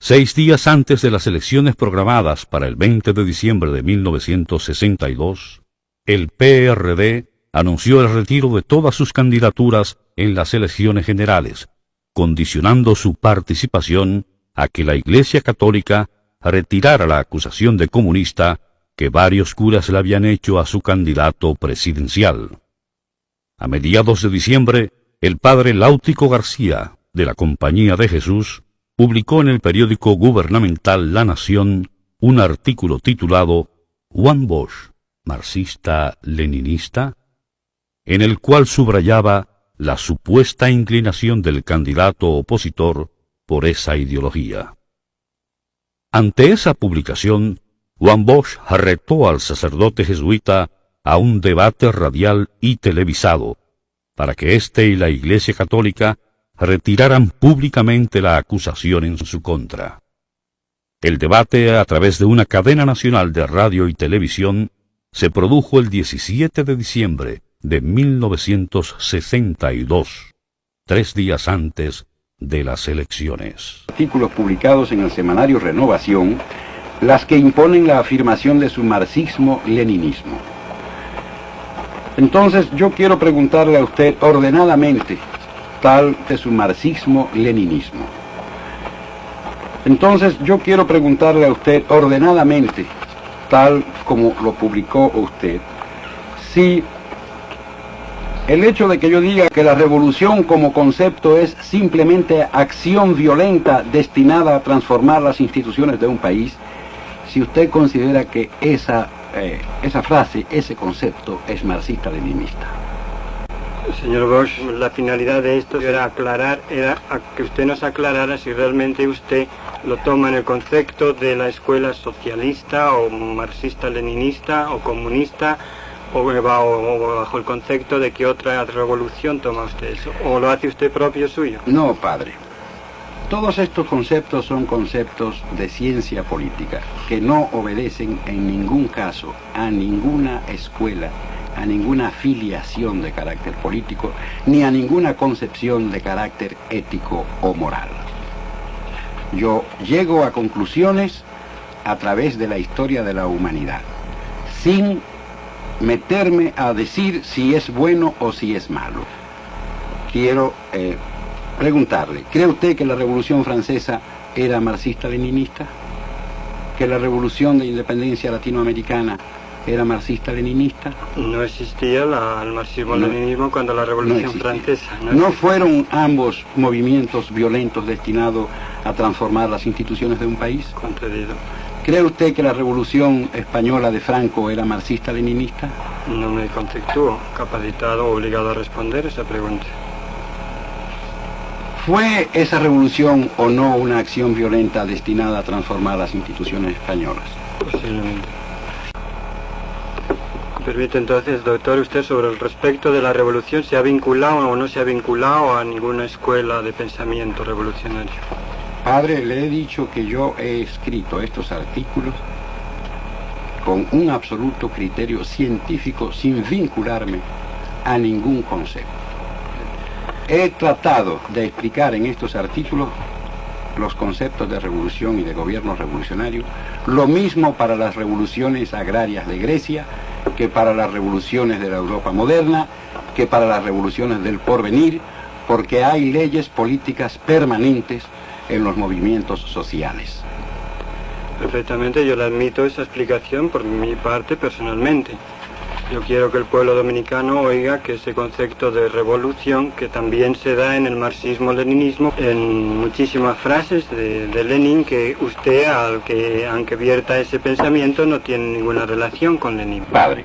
6 días antes de las elecciones programadas para el 20 de diciembre de 1962, el PRD anunció el retiro de todas sus candidaturas en las elecciones generales, condicionando su participación a que la Iglesia Católica retirara la acusación de comunista que varios curas le habían hecho a su candidato presidencial. A mediados de diciembre, el padre Láutico García, de la Compañía de Jesús, publicó en el periódico gubernamental La Nación un artículo titulado «Juan Bosch, marxista-leninista», en el cual subrayaba la supuesta inclinación del candidato opositor por esa ideología. Ante esa publicación, Juan Bosch retó al sacerdote jesuita a un debate radial y televisado, para que éste y la Iglesia Católica retiraran públicamente la acusación en su contra. El debate, a través de una cadena nacional de radio y televisión, se produjo el 17 de diciembre de 1962, 3 días antes de las elecciones. Artículos publicados en el semanario Renovación, las que imponen la afirmación de su marxismo-leninismo. Entonces yo quiero preguntarle a usted ordenadamente, tal de su marxismo-leninismo. Entonces yo quiero preguntarle a usted ordenadamente, tal como lo publicó usted, si el hecho de que yo diga que la revolución como concepto es simplemente acción violenta destinada a transformar las instituciones de un país, si usted considera que esa frase, ese concepto es marxista-leninista. Señor Bosch, la finalidad de esto era que usted nos aclarara si realmente usted lo toma en el concepto de la escuela socialista o marxista-leninista o comunista, o bajo el concepto de que otra revolución toma usted eso, o lo hace usted propio suyo. No, padre. Todos estos conceptos son conceptos de ciencia política que no obedecen en ningún caso a ninguna escuela, a ninguna afiliación de carácter político, ni a ninguna concepción de carácter ético o moral. Yo llego a conclusiones a través de la historia de la humanidad, sin meterme a decir si es bueno o si es malo. Quiero preguntarle, ¿cree usted que la Revolución Francesa era marxista-leninista? ¿Que la Revolución de Independencia Latinoamericana era marxista-leninista? No existía el marxismo-leninismo cuando la Revolución Francesa. ¿No fueron ambos movimientos violentos destinados a transformar las instituciones de un país? Concedido. ¿Cree usted que la Revolución Española de Franco era marxista-leninista? No me conceptúo capacitado o obligado a responder esa pregunta. ¿Fue esa revolución o no una acción violenta destinada a transformar las instituciones españolas? Posiblemente. Permite entonces, doctor, usted sobre el respecto de la revolución, ¿se ha vinculado o no se ha vinculado a ninguna escuela de pensamiento revolucionario? Padre, le he dicho que yo he escrito estos artículos con un absoluto criterio científico sin vincularme a ningún concepto. He tratado de explicar en estos artículos los conceptos de revolución y de gobierno revolucionario, lo mismo para las revoluciones agrarias de Grecia, que para las revoluciones de la Europa moderna, que para las revoluciones del porvenir, porque hay leyes políticas permanentes en los movimientos sociales. Perfectamente, yo le admito esa explicación por mi parte personalmente. Yo quiero que el pueblo dominicano oiga que ese concepto de revolución, que también se da en el marxismo-leninismo, en muchísimas frases de Lenin, que usted, aunque vierta ese pensamiento, no tiene ninguna relación con Lenin. Padre,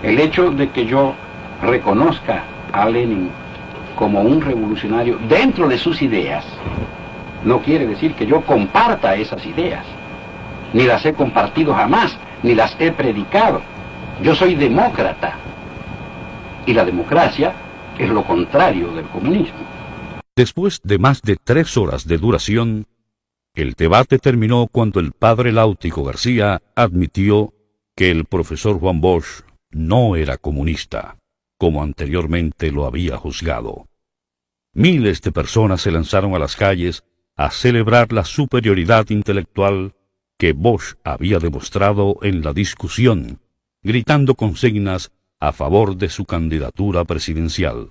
el hecho de que yo reconozca a Lenin como un revolucionario dentro de sus ideas, no quiere decir que yo comparta esas ideas, ni las he compartido jamás, ni las he predicado. Yo soy demócrata, y la democracia es lo contrario del comunismo. Después de más de 3 horas de duración, el debate terminó cuando el padre Láutico García admitió que el profesor Juan Bosch no era comunista, como anteriormente lo había juzgado. Miles de personas se lanzaron a las calles a celebrar la superioridad intelectual que Bosch había demostrado en la discusión, gritando consignas a favor de su candidatura presidencial.